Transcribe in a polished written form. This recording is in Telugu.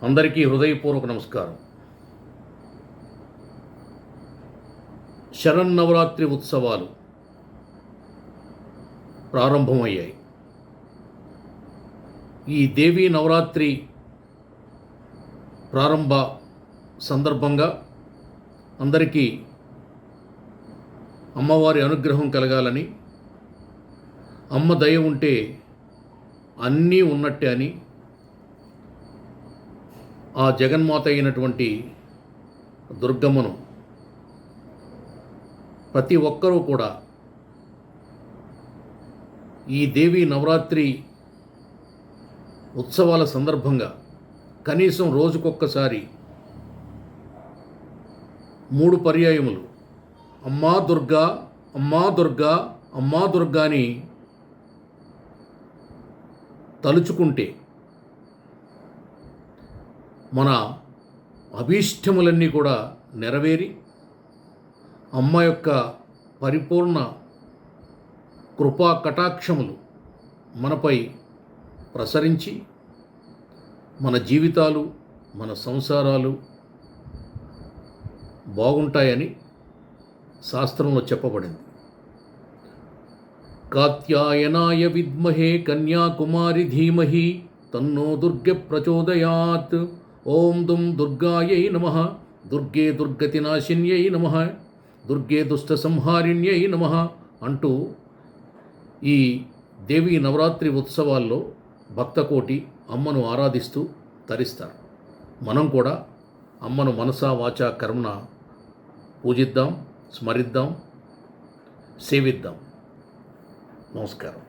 అందరికీ హృదయపూర్వక నమస్కారం. శరన్నవరాత్రి ఉత్సవాలు ప్రారంభమయ్యాయి. ఈ దేవీ నవరాత్రి ప్రారంభ సందర్భంగా అందరికీ అమ్మవారి అనుగ్రహం కలగాలని, అమ్మ దయ ఉంటే అన్నీ ఉన్నట్టే అని, ఆ జగన్మాత అయినటువంటి దుర్గమ్మను ప్రతి ఒక్కరూ కూడా ఈ దేవీ నవరాత్రి ఉత్సవాల సందర్భంగా కనీసం రోజుకొక్కసారి 3 పర్యాయములు అమ్మా దుర్గా, అమ్మా దుర్గా, అమ్మా దుర్గా అని తలుచుకుంటే మన అభీష్టములన్నీ కూడా నెరవేరి అమ్మ యొక్క పరిపూర్ణ కృపా కటాక్షములు మనపై ప్రసరించి మన జీవితాలు, మన సంసారాలు బాగుంటాయని శాస్త్రంలో చెప్పబడింది. కాత్యాయనాయ విద్మహే కన్యాకుమారి ధీమహి తన్నో దుర్గ ప్రచోదయాత్. ఓం దుం దుర్గాయై నమః. దుర్గే దుర్గతినాశిన్యై నమః. దుర్గే దుష్ట సంహారిణ్యై నమః అంటూ ఈ దేవీ నవరాత్రి ఉత్సవాల్లో భక్తకోటి అమ్మను ఆరాధిస్తూ తరిస్తారు. మనం కూడా అమ్మను మనసా వాచా కర్మణ పూజిద్దాం, స్మరిద్దాం, సేవిద్దాం. నమస్కారం.